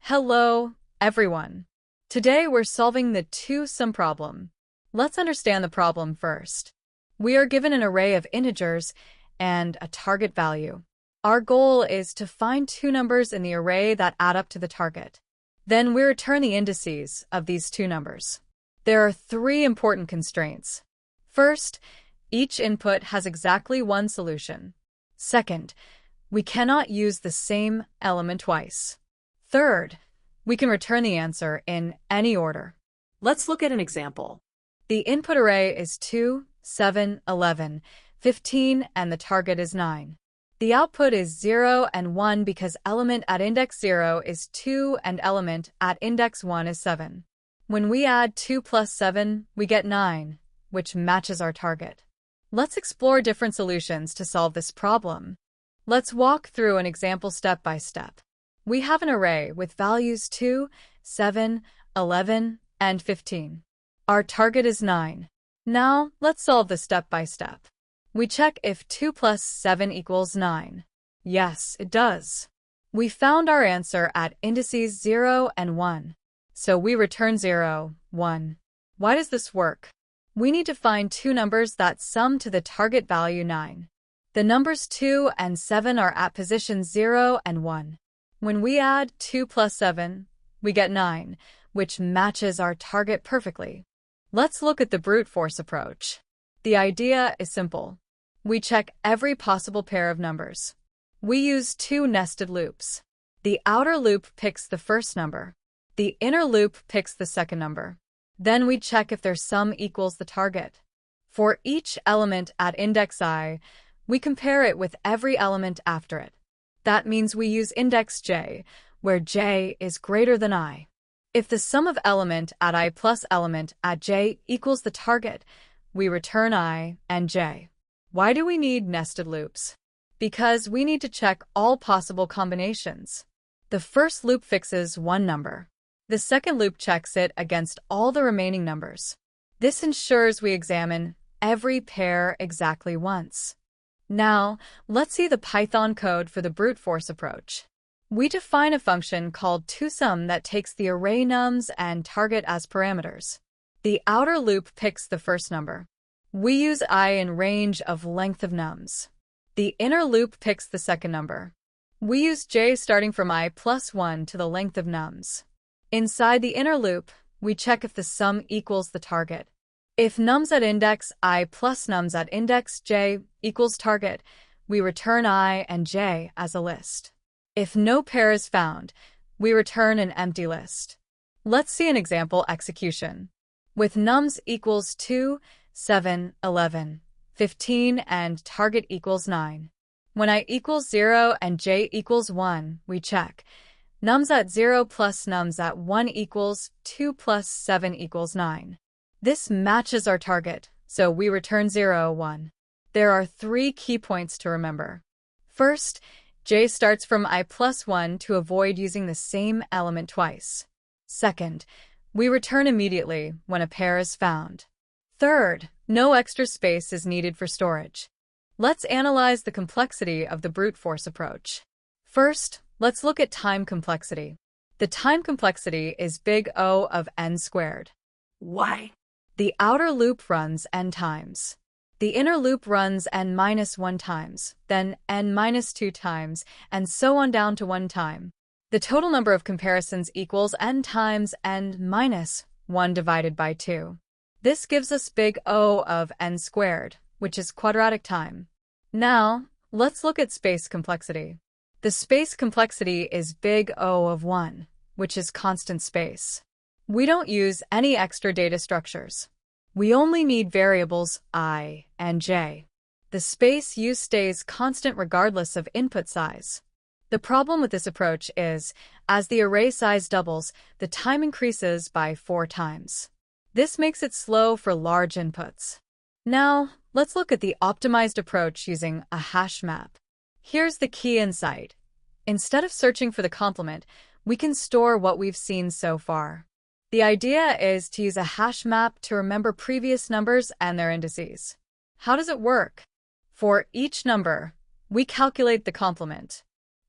Hello, everyone. Today we're solving the two-sum problem. Let's understand the problem first. We are given an array of integers and a target value. Our goal is to find two numbers in the array that add up to the target. Then we return the indices of these two numbers. There are three important constraints. First, each input has exactly one solution. Second, we cannot use the same element twice. Third, we can return the answer in any order. Let's look at an example. The input array is 2, 7, 11, 15, and the target is 9. The output is 0 and 1 because element at index 0 is 2 and element at index 1 is 7. When we add 2 plus 7, we get 9, which matches our target. Let's explore different solutions to solve this problem. Let's walk through an example step by step. We have an array with values 2, 7, 11, and 15. Our target is 9. Now, let's solve this step by step. We check if 2 plus 7 equals 9. Yes, it does. We found our answer at indices 0 and 1. So we return 0, 1. Why does this work? We need to find two numbers that sum to the target value 9. The numbers 2 and 7 are at positions 0 and 1. When we add 2 plus 7, we get 9, which matches our target perfectly. Let's look at the brute force approach. The idea is simple. We check every possible pair of numbers. We use two nested loops. The outer loop picks the first number. The inner loop picks the second number. Then we check if their sum equals the target. For each element at index I, we compare it with every element after it. That means we use index j, where j is greater than I. If the sum of element at I plus element at j equals the target, we return I and j. Why do we need nested loops? Because we need to check all possible combinations. The first loop fixes one number. The second loop checks it against all the remaining numbers. This ensures we examine every pair exactly once. Now, let's see the Python code for the brute force approach. We define a function called toSum that takes the array nums and target as parameters. The outer loop picks the first number. We use I in range of length of nums. The inner loop picks the second number. We use j starting from I plus 1 to the length of nums. Inside the inner loop, we check if the sum equals the target. If nums at index I plus nums at index j equals target, we return I and j as a list. If no pair is found, we return an empty list. Let's see an example execution. With nums equals 2, 7, 11, 15, and target equals 9. When I equals 0 and j equals 1, we check. Nums at 0 plus nums at 1 equals 2 plus 7 equals 9. This matches our target, so we return 0, 1. There are three key points to remember. First, j starts from I plus 1 to avoid using the same element twice. Second, we return immediately when a pair is found. Third, no extra space is needed for storage. Let's analyze the complexity of the brute force approach. First, let's look at time complexity. The time complexity is big O of n squared. Why? The outer loop runs n times. The inner loop runs n minus 1 times, then n minus 2 times, and so on down to 1 time. The total number of comparisons equals n times n minus 1 divided by 2. This gives us big O of n squared, which is quadratic time. Now, let's look at space complexity. The space complexity is big O of 1, which is constant space. We don't use any extra data structures. We only need variables I and j. The space used stays constant regardless of input size. The problem with this approach is, as the array size doubles, the time increases by 4 times. This makes it slow for large inputs. Now, let's look at the optimized approach using a hash map. Here's the key insight. Instead of searching for the complement, we can store what we've seen so far. The idea is to use a hash map to remember previous numbers and their indices. How does it work? For each number, we calculate the complement.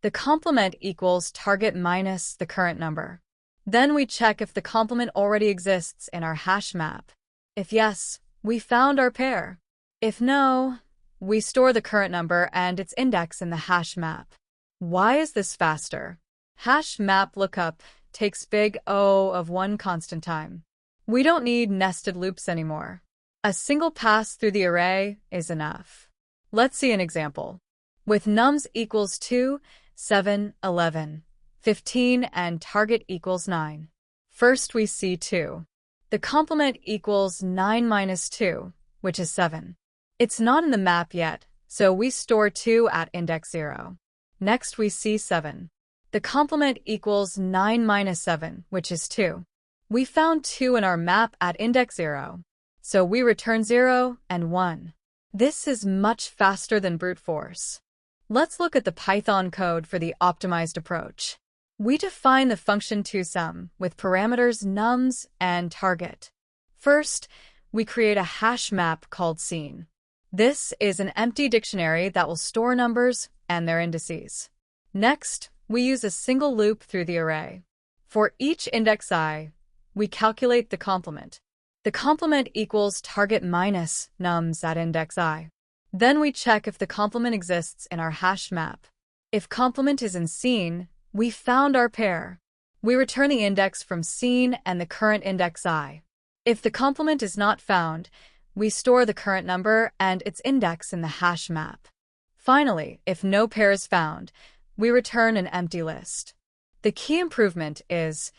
The complement equals target minus the current number. Then we check if the complement already exists in our hash map. If yes, we found our pair. If no, we store the current number and its index in the hash map. Why is this faster? Hash map lookup takes big O of one constant time. We don't need nested loops anymore. A single pass through the array is enough. Let's see an example. With nums equals 2, 7, 11, 15, and target equals 9. First we see 2. The complement equals 9 minus 2, which is 7. It's not in the map yet, so we store 2 at index 0. Next we see 7. The complement equals 9 minus 7, which is 2. We found 2 in our map at index 0, so we return 0 and 1. This is much faster than brute force. Let's look at the Python code for the optimized approach. We define the function toSum with parameters nums and target. First, we create a hash map called scene. This is an empty dictionary that will store numbers and their indices. Next, we use a single loop through the array. For each index I, we calculate the complement. The complement equals target minus nums at index I. Then we check if the complement exists in our hash map. If complement is in scene, we found our pair. We return the index from scene and the current index I. If the complement is not found, we store the current number and its index in the hash map. Finally, if no pair is found, we return an empty list. The key improvement is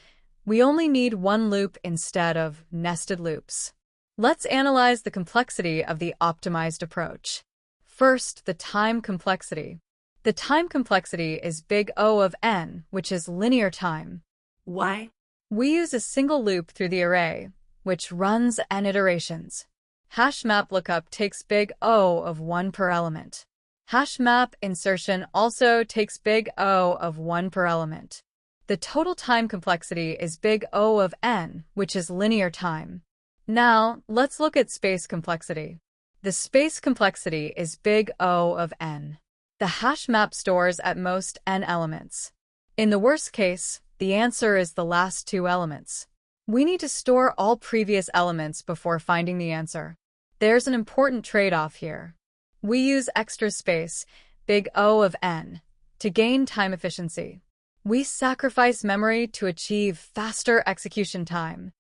we only need one loop instead of nested loops. Let's analyze the complexity of the optimized approach. First, the time complexity. The time complexity is big O of n, which is linear time. Why? We use a single loop through the array, which runs n iterations. Hash map lookup takes big O of 1 per element. Hash map insertion also takes big O of 1 per element. The total time complexity is big O of n, which is linear time. Now, let's look at space complexity. The space complexity is big O of n. The hash map stores at most n elements. In the worst case, the answer is the last 2 elements. We need to store all previous elements before finding the answer. There's an important trade-off here. We use extra space, big O of n, to gain time efficiency. We sacrifice memory to achieve faster execution time.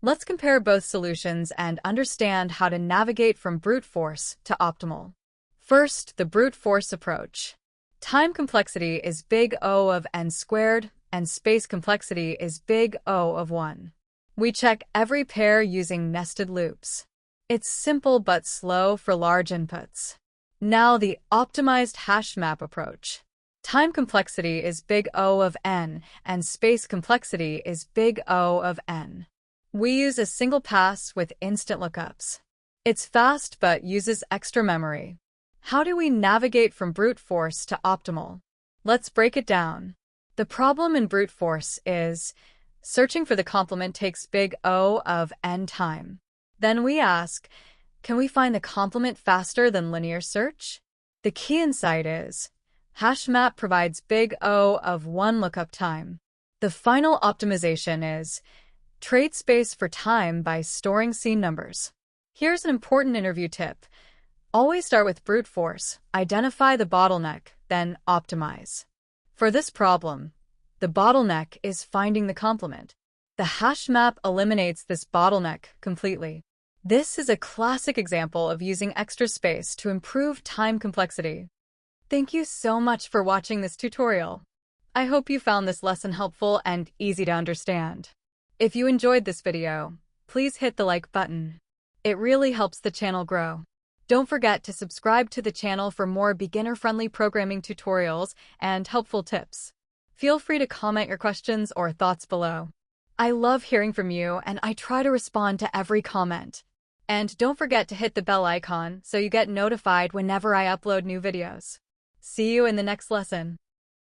Let's compare both solutions and understand how to navigate from brute force to optimal. First, the brute force approach. Time complexity is big O of n squared, and space complexity is big O of 1. We check every pair using nested loops. It's simple but slow for large inputs. Now the optimized hash map approach. Time complexity is big O of n, and space complexity is big O of n. We use a single pass with instant lookups. It's fast but uses extra memory. How do we navigate from brute force to optimal? Let's break it down. The problem in brute force is searching for the complement takes big O of n time. Then we ask, can we find the complement faster than linear search? The key insight is hash map provides big O of 1 lookup time. The final optimization is trade space for time by storing scene numbers. Here's an important interview tip. Always start with brute force, identify the bottleneck, then optimize. For this problem, the bottleneck is finding the complement. The hash map eliminates this bottleneck completely. This is a classic example of using extra space to improve time complexity. Thank you so much for watching this tutorial. I hope you found this lesson helpful and easy to understand. If you enjoyed this video, please hit the like button. It really helps the channel grow. Don't forget to subscribe to the channel for more beginner-friendly programming tutorials and helpful tips. Feel free to comment your questions or thoughts below. I love hearing from you, and I try to respond to every comment. And don't forget to hit the bell icon so you get notified whenever I upload new videos. See you in the next lesson.